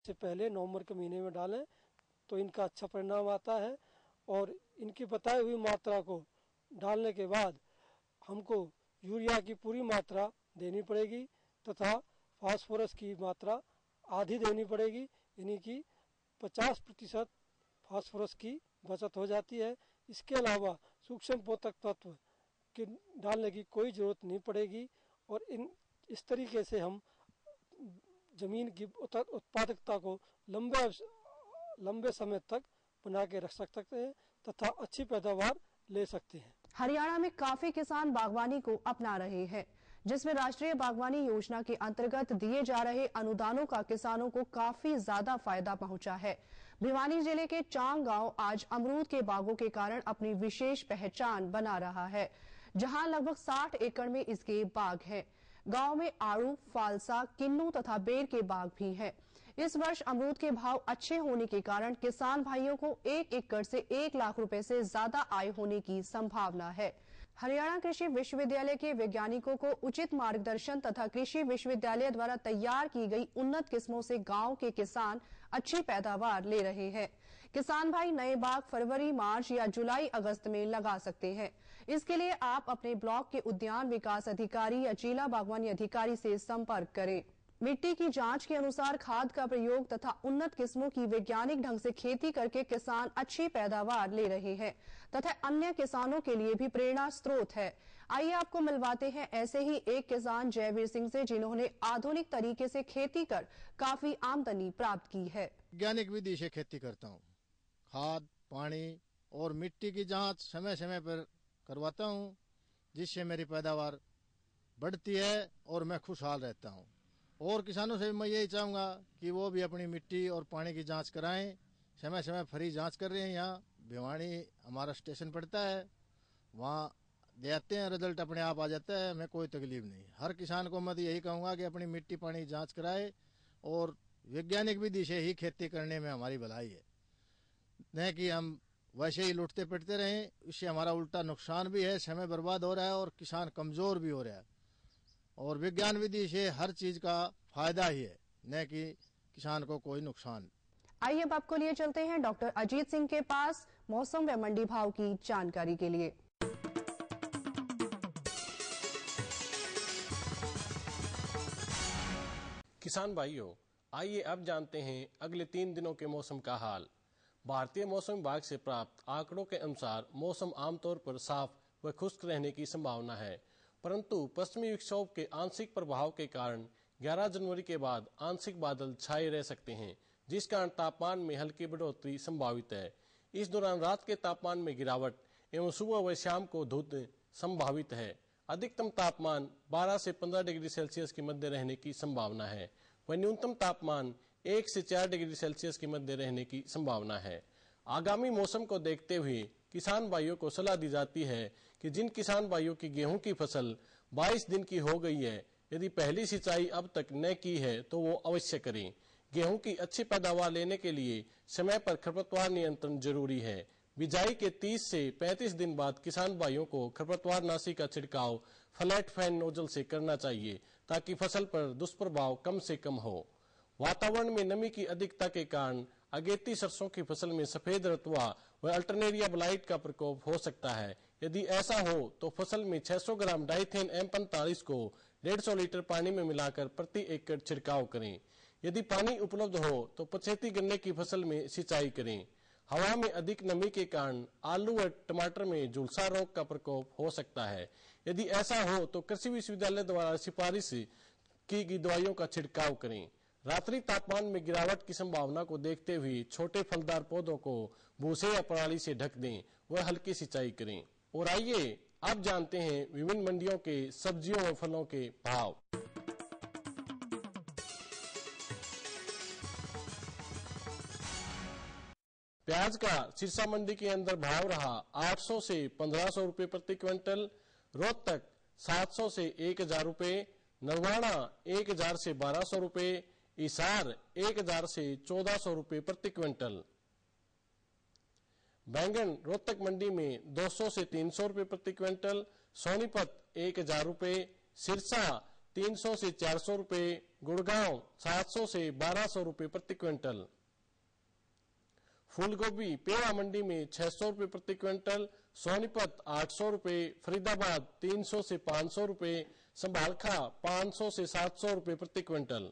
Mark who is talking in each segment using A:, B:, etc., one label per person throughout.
A: से पहले नवंबर के महीने में डालें तो इनका अच्छा परिणाम आता है। और इनकी बताई हुई मात्रा को डालने के बाद हमको यूरिया की पूरी मात्रा देनी पड़ेगी तथा फास्फोरस की मात्रा आधी देनी पड़ेगी, यानी कि 50% फास्फोरस की बचत हो जाती है। इसके अलावा सूक्ष्म पोषक तत्व के डालने की कोई ज़रूरत नहीं पड़ेगी और इस तरीके से हम जमीन की उत्पादकता को लंबे समय तक बना के रख सकते हैं तथा अच्छी पैदावार ले सकते हैं।
B: हरियाणा में काफी किसान बागवानी को अपना रहे हैं, जिसमें राष्ट्रीय बागवानी योजना के अंतर्गत दिए जा रहे अनुदानों का किसानों को काफी ज्यादा फायदा पहुंचा है। भिवानी जिले के चांग गांव आज अमरूद के बागों के कारण अपनी विशेष पहचान बना रहा है, जहां लगभग 60 एकड़ में इसके बाग हैं। गांव में आड़ू, फालसा, किन्नू तथा बेर के बाग भी हैं। इस वर्ष अमरूद के भाव अच्छे होने के कारण किसान भाइयों को 1 एकड़ से 1 लाख रुपए से ज्यादा आय होने की संभावना है। हरियाणा कृषि विश्वविद्यालय के वैज्ञानिकों को उचित मार्गदर्शन तथा कृषि विश्वविद्यालय द्वारा तैयार की गई उन्नत किस्मों से गांव के किसान अच्छी पैदावार ले रहे हैं। किसान भाई नए बाग फरवरी, मार्च या जुलाई, अगस्त में लगा सकते हैं। इसके लिए आप अपने ब्लॉक के उद्यान विकास अधिकारी या जिला बागवानी अधिकारी से संपर्क करें। मिट्टी की जांच के अनुसार खाद का प्रयोग तथा उन्नत किस्मों की वैज्ञानिक ढंग से खेती करके किसान अच्छी पैदावार ले रहे हैं तथा अन्य किसानों के लिए भी प्रेरणा स्रोत है। आइए आपको मिलवाते हैं ऐसे ही एक किसान जयवीर सिंह से, जिन्होंने आधुनिक तरीके से खेती कर काफी आमदनी प्राप्त की है।
C: वैज्ञानिक विधि से खेती करता हूँ। खाद, पानी और मिट्टी की जाँच समय समय पर करवाता हूँ, जिससे मेरी पैदावार बढ़ती है और मैं खुशहाल रहता हूँ। और किसानों से मैं यही चाहूँगा कि वो भी अपनी मिट्टी और पानी की जांच कराएं। समय समय फ्री जांच कर रहे हैं। यहाँ भिवानी हमारा स्टेशन पड़ता है, वहाँ दे आते हैं, रिजल्ट अपने आप आ जाता है, हमें कोई तकलीफ नहीं। हर किसान को मैं यही कहूँगा कि अपनी मिट्टी पानी जांच कराए और वैज्ञानिक विधि से ही खेती करने में हमारी भलाई है, न कि हम वैसे ही लुटते पिटते रहें। इससे हमारा उल्टा नुकसान भी है, समय बर्बाद हो रहा है और किसान कमजोर भी हो रहा है। और विज्ञान विधि से हर चीज का फायदा ही है, न कि किसान को कोई नुकसान।
B: आइए अब आपको लिए चलते हैं डॉक्टर अजीत सिंह के पास मौसम व मंडी भाव की जानकारी के लिए।
D: किसान भाइयों, आइए अब जानते हैं अगले 3 दिनों के मौसम का हाल। भारतीय मौसम विभाग से प्राप्त आंकड़ों के अनुसार मौसम आमतौर पर साफ व खुश्क रहने की संभावना है, परंतु पश्चिमी विक्षोभ के आंशिक प्रभाव के कारण 11 जनवरी के बाद आंशिक बादल छाए रह सकते हैं, जिस कारण तापमान में हल्की बढ़ोतरी संभावित है। इस दौरान रात के तापमान में गिरावट एवं सुबह व शाम को धूप संभावित है। अधिकतम तापमान 12 से 15 डिग्री सेल्सियस के मध्य रहने की संभावना है व न्यूनतम तापमान 1 से 4 डिग्री सेल्सियस के मध्य रहने की संभावना है। आगामी मौसम को देखते हुए किसान भाइयों को सलाह दी जाती है कि जिन किसान भाइयों की गेहूं की फसल 22 दिन की हो गई है, यदि पहली सिंचाई अब तक न की है तो वो अवश्य करें। गेहूं की अच्छी पैदावार लेने के लिए समय पर खरपतवार नियंत्रण जरूरी है। बिजाई के 30 से 35 दिन बाद किसान भाइयों को खरपतवार नाशी का छिड़काव फ्लैट फैन नोजल से करना चाहिए, ताकि फसल पर दुष्प्रभाव कम से कम हो। वातावरण में नमी की अधिकता के कारण अगेती सरसों की फसल में सफेद रतुआ व अल्टरनेरिया ब्लाइट का प्रकोप हो सकता है। यदि ऐसा हो तो फसल में 600 ग्राम डाइथेन M45 को 150 लीटर पानी में मिलाकर प्रति एकड़ छिड़काव करें। यदि पानी उपलब्ध हो तो पछेती गन्ने की फसल में सिंचाई करें। हवा में अधिक नमी के कारण आलू व टमाटर में झुलसा रोग का प्रकोप हो सकता है। यदि ऐसा हो तो कृषि विश्वविद्यालय द्वारा सिफारिश की गई दवाइयों का छिड़काव करें। रात्रि तापमान में गिरावट की संभावना को देखते हुए छोटे फलदार पौधों को भूसे या पराली से ढक दें व हल्की सिंचाई करें। और आइए अब जानते हैं विभिन्न मंडियों के सब्जियों व फलों के भाव। प्याज का सिरसा मंडी के अंदर भाव रहा 800 से 1500 रुपए प्रति क्विंटल, रोहतक 700 से 1000 रुपए, नरवाड़ा 1000 से 1200 रुपए, इसार 1000 से 1400 रुपए प्रति क्विंटल। बैंगन रोहतक मंडी में 200 से 300 रुपए प्रति क्विंटल, सोनीपत 1000 रुपए, सिरसा 300 से 400 रुपए, गुड़गांव 700 से 1200 रुपए प्रति क्विंटल। फूल गोभी पेड़ा मंडी में 600 रुपए प्रति क्विंटल, सोनीपत 800 रुपए, फरीदाबाद 300 से 500 रुपए, संभालखा 500 से 700 रुपए प्रति क्विंटल।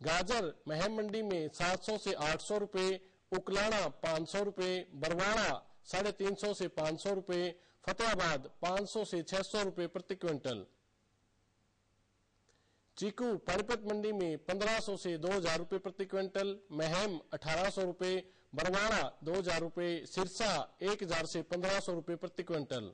D: गाजर महम मंडी में 700 से 800 रुपए, उकलाना 500 रुपए, बरवाड़ा 350 से 500 रुपए, फतेहाबाद 500 से 600 रुपए प्रति क्विंटल। चीकू पानीपत मंडी में 1500 से 2000 रुपए प्रति क्विंटल, महम 1800 रुपए, बरवाड़ा 2000 रुपए, सिरसा 1000 से 1500 रुपए प्रति क्विंटल।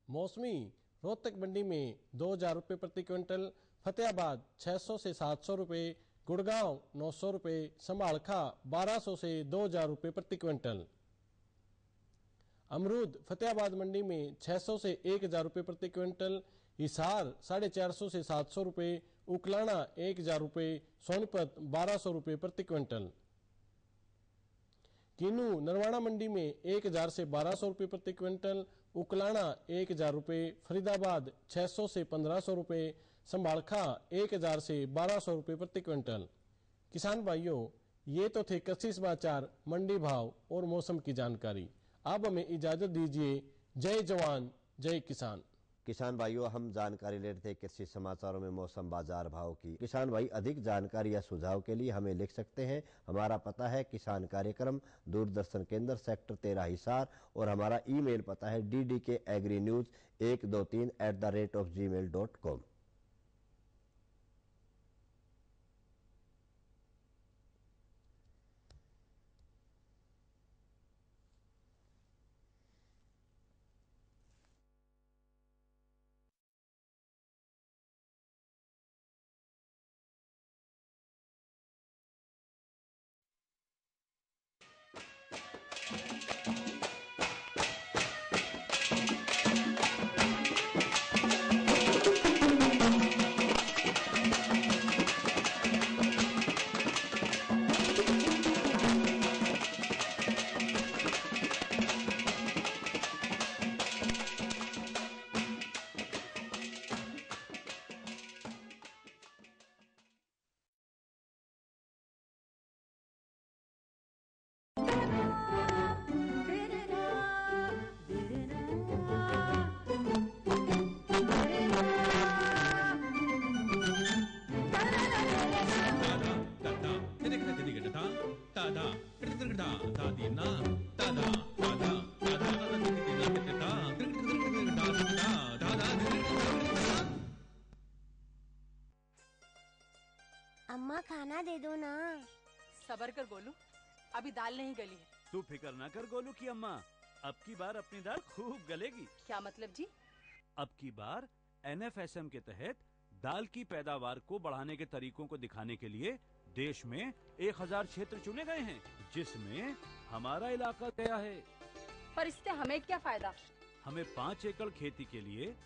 D: मौसमी रोहतक मंडी में 2000 रुपए प्रति क्विंटल, फतेहाबाद 600 से 700 रुपए, गुड़गांव 900 रुपए, संभालखा 1200 से 2000 रुपए प्रति क्विंटल। अमरूद फतेहाबाद मंडी में 600 से 1000 रुपए प्रति क्विंटल, हिसार 450 से 700 रुपए, उकलाना 1000 रुपए, सोनीपत 1200 रुपए प्रति क्विंटल। किन्नू नरवाड़ा मंडी में 1000 से 1200 रुपए प्रति क्विंटल, उकलाना 1000 रुपए, फरीदाबाद 600 से 1500 रुपए, संभालखा 1000 से 1200 रुपए प्रति क्विंटल। किसान भाइयों, ये तो थे कृषि समाचार, मंडी भाव और मौसम की जानकारी। अब हमें इजाजत दीजिए। जय जवान जय किसान।
E: किसान भाइयों, हम जानकारी ले रहे थे कृषि समाचारों में मौसम बाजार भाव की। किसान भाई अधिक जानकारी या सुझाव के लिए हमें लिख सकते हैं। हमारा पता है किसान कार्यक्रम, दूरदर्शन केंद्र, सेक्टर 13 हिसार, और हमारा ईमेल पता है ddkagrinews123@gmail.com।
F: अम्मा खाना दे दो ना।
G: सबर कर गोलू, अभी दाल नहीं गली है।
H: तू फिक्र ना कर गोलू की अम्मा, अब की बार अपनी दाल खूब गलेगी।
G: क्या मतलब जी?
H: अब की बार NFSM के तहत दाल की पैदावार को बढ़ाने के तरीकों को दिखाने के लिए देश में 1000 क्षेत्र चुने गए हैं, जिसमें हमारा इलाका गया है।
G: पर इससे हमें क्या फायदा?
H: हमें 5 एकड़ खेती के लिए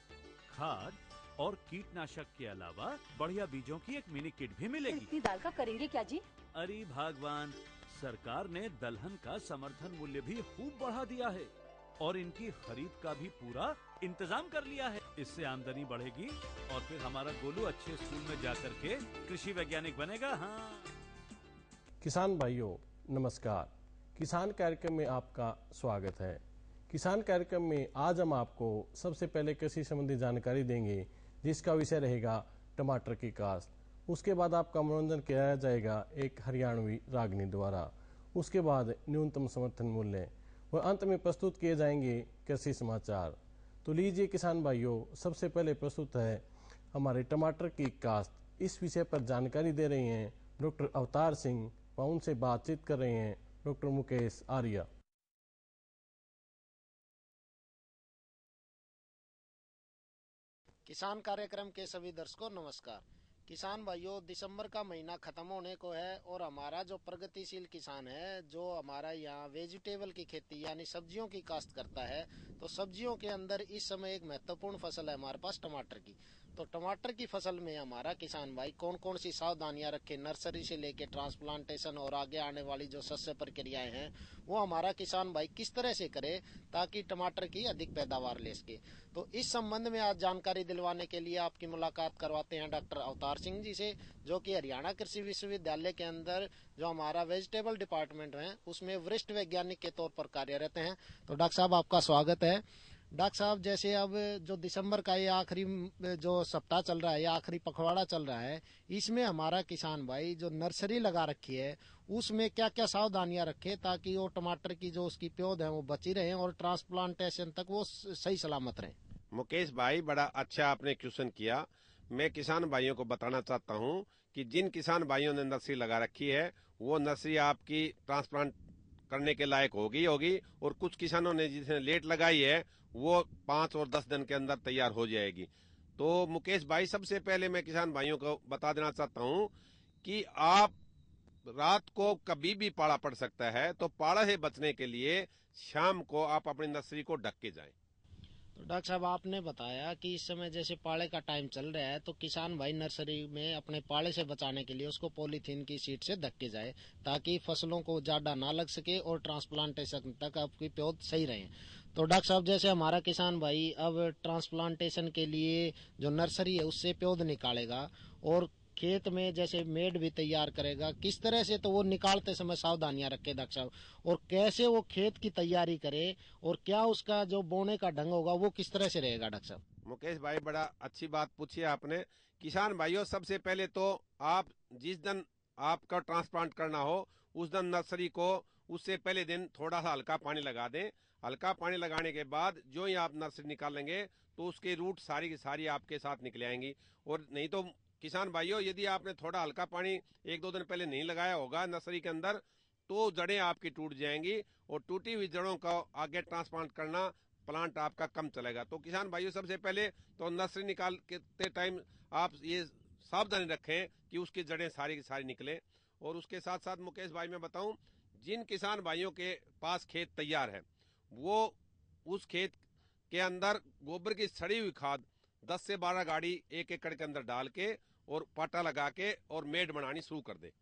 H: खाद और कीटनाशक के अलावा बढ़िया बीजों की एक मिनी किट भी मिलेगी।
G: इतनी दाल का करेंगे क्या जी?
H: अरे भगवान, सरकार ने दलहन का समर्थन मूल्य भी खूब बढ़ा दिया है और इनकी खरीद का भी पूरा इंतजाम कर लिया है। इससे आमदनी बढ़ेगी और फिर हमारा गोलू अच्छे स्कूल में जाकर के कृषि वैज्ञानिक बनेगा। हाँ
D: किसान भाइयों नमस्कार, किसान कार्यक्रम में आपका स्वागत है। किसान कार्यक्रम में आज हम आपको सबसे पहले कृषि संबंधी जानकारी देंगे, जिसका विषय रहेगा टमाटर की काश्त। उसके बाद आपका मनोरंजन किया जाएगा एक हरियाणवी रागनी द्वारा। उसके बाद न्यूनतम समर्थन मूल्य व अंत में प्रस्तुत किए जाएंगे कृषि समाचार। तो लीजिए किसान भाइयों, सबसे पहले प्रस्तुत है हमारे टमाटर की काश्त। इस विषय पर जानकारी दे रहे हैं डॉक्टर अवतार सिंह व उनसे बातचीत कर रहे हैं डॉक्टर मुकेश आर्या।
I: किसान कार्यक्रम के सभी दर्शकों नमस्कार। किसान भाइयों, दिसंबर का महीना खत्म होने को है और हमारा जो प्रगतिशील किसान है, जो हमारा यहाँ वेजिटेबल की खेती यानी सब्जियों की काश्त करता है, तो सब्जियों के अंदर इस समय एक महत्वपूर्ण फसल है हमारे पास टमाटर की। तो टमाटर की फसल में हमारा किसान भाई कौन कौन सी सावधानियां रखे, नर्सरी से लेके ट्रांसप्लांटेशन और आगे आने वाली जो सस्य प्रक्रियाएं हैं वो हमारा किसान भाई किस तरह से करे ताकि टमाटर की अधिक पैदावार ले सके। तो इस संबंध में आज जानकारी दिलवाने के लिए आपकी मुलाकात करवाते हैं डॉक्टर अवतार सिंह जी से, जो कि हरियाणा कृषि विश्वविद्यालय के अंदर जो हमारा वेजिटेबल डिपार्टमेंट है उसमें वरिष्ठ वैज्ञानिक के तौर पर कार्यरत हैं। तो डॉक्टर साहब आपका स्वागत है। डॉक्टर साहब, जैसे अब जो दिसंबर का ये आखिरी जो सप्ताह चल रहा है, ये आखिरी पखवाड़ा चल रहा है, इसमें हमारा किसान भाई जो नर्सरी लगा रखी है उसमें क्या क्या सावधानियां रखे ताकि वो टमाटर की जो उसकी पौध है वो बची रहे और ट्रांसप्लांटेशन तक वो सही सलामत रहे।
F: मुकेश भाई, बड़ा अच्छा आपने क्वेश्चन किया। मैं किसान भाइयों को बताना चाहता हूं कि जिन किसान भाइयों ने नर्सरी लगा रखी है वो नर्सरी आपकी ट्रांसप्लांट करने के लायक होगी और कुछ किसानों ने जिसने लेट लगाई है वो 5 और 10 दिन के अंदर तैयार हो जाएगी। तो मुकेश भाई, सबसे पहले मैं किसान भाइयों को बता देना चाहता हूं कि आप रात को कभी भी पाला पड़ सकता है, तो पाला से बचने के लिए शाम को आप अपनी नर्सरी को ढक के जाएं।
I: तो डॉक्टर साहब, आपने बताया कि इस समय जैसे पाले का टाइम चल रहा है तो किसान भाई नर्सरी में अपने पाले से बचाने के लिए उसको पॉलीथीन की शीट से ढक के जाए ताकि फसलों को ज्यादा ना लग सके और ट्रांसप्लांटेशन तक आपकी पौध सही रहे। तो डॉक्टर साहब, जैसे हमारा किसान भाई अब ट्रांसप्लांटेशन के लिए जो नर्सरी है उससे पौध निकालेगा और खेत में जैसे मेड भी तैयार करेगा, किस तरह से तो वो निकालते समय सावधानियां रखे डॉक्टर साहब, और कैसे वो खेत की तैयारी करे और क्या उसका जो बोने का ढंग होगा वो किस तरह से रहेगा डॉक्टर साहब?
F: मुकेश भाई, बड़ा अच्छी बात पूछी है आपने। किसान भाइयों, सबसे पहले तो आप जिस दिन आपका ट्रांसप्लांट करना हो उस दिन नर्सरी को उससे पहले दिन थोड़ा सा हल्का पानी लगा दें। हल्का पानी लगाने के बाद जो ही आप नर्सरी निकालेंगे तो उसके रूट सारी की सारी आपके साथ निकले आएंगी। और नहीं तो किसान भाइयों, यदि आपने थोड़ा हल्का पानी 1-2 दिन पहले नहीं लगाया होगा नर्सरी के अंदर तो जड़ें आपकी टूट जाएंगी और टूटी हुई जड़ों का आगे ट्रांसप्लांट करना प्लांट आपका कम चलेगा। तो किसान भाइयों, सबसे पहले तो नर्सरी निकालते टाइम आप ये सावधानी रखें कि उसकी जड़ें सारी की सारी निकले। और उसके साथ साथ मुकेश भाई मैं बताऊं, जिन किसान भाइयों के पास खेत तैयार है वो उस खेत के अंदर गोबर की सड़ी हुई खाद 10 से 12 गाड़ी 1 एकड़ के अंदर डाल के और पाटा लगा के और मेड बनानी शुरू कर दे।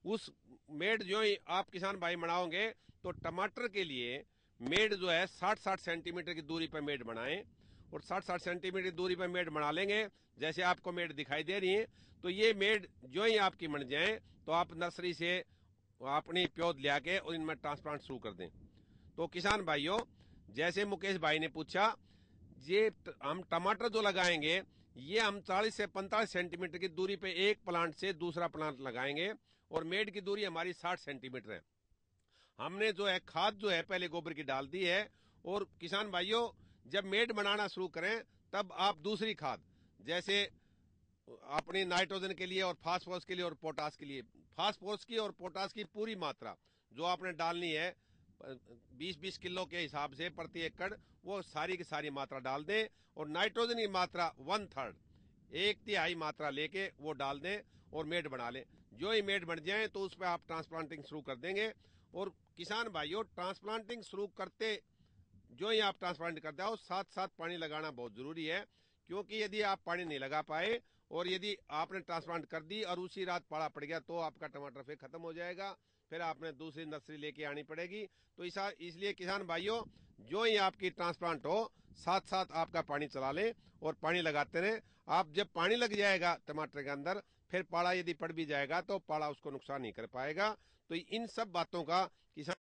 F: उस मेड जो ही आप किसान भाई बनाओगे तो टमाटर के लिए मेड जो है 60-60 सेंटीमीटर की दूरी पर मेड बनाएं और 60-60 सेंटीमीटर की दूरी पर मेड बना लेंगे। जैसे आपको मेड दिखाई दे रही है, तो ये मेड जो ही आपकी बन जाए तो आप नर्सरी से अपनी पौध ले आके और इनमें ट्रांसप्लांट शुरू कर दें। तो किसान भाइयों, जैसे मुकेश भाई ने पूछा, ये हम टमाटर जो लगाएंगे ये हम 40 से 45 सेंटीमीटर की दूरी पे एक प्लांट से दूसरा प्लांट लगाएंगे और मेड की दूरी हमारी 60 सेंटीमीटर है। हमने जो है खाद जो है पहले गोबर की डाल दी है। और किसान भाइयों, जब मेड बनाना शुरू करें तब आप दूसरी खाद जैसे अपनी नाइट्रोजन के लिए और फास्फोरस के लिए और पोटास के लिए, फास्फोरस की और पोटास की पूरी मात्रा जो आपने डालनी है 20-20 किलो के हिसाब से प्रति एकड़, वो सारी की सारी मात्रा डाल दें। और नाइट्रोजन की मात्रा 1/3, 1/3 मात्रा लेके वो डाल दें और मेड बना लें। जो ही मेड बन जाए तो उस पर आप ट्रांसप्लांटिंग शुरू कर देंगे। और किसान भाइयों, ट्रांसप्लांटिंग शुरू करते जो ही आप ट्रांसप्लांट करते हो साथ साथ पानी लगाना बहुत जरूरी है, क्योंकि यदि आप पानी नहीं लगा पाए और यदि आपने ट्रांसप्लांट कर दी और उसी रात पाला पड़ गया तो आपका टमाटर फिर खत्म हो जाएगा, फिर आपने दूसरी नर्सरी लेके आनी पड़ेगी। तो इसलिए किसान भाइयों, जो ही आपकी ट्रांसप्लांट हो साथ साथ आपका पानी चला लें और पानी लगाते रहें। आप जब पानी लग जाएगा टमाटर के अंदर, फिर पाला यदि पड़ भी जाएगा तो पाला उसको नुकसान नहीं कर पाएगा। तो इन सब बातों का किसान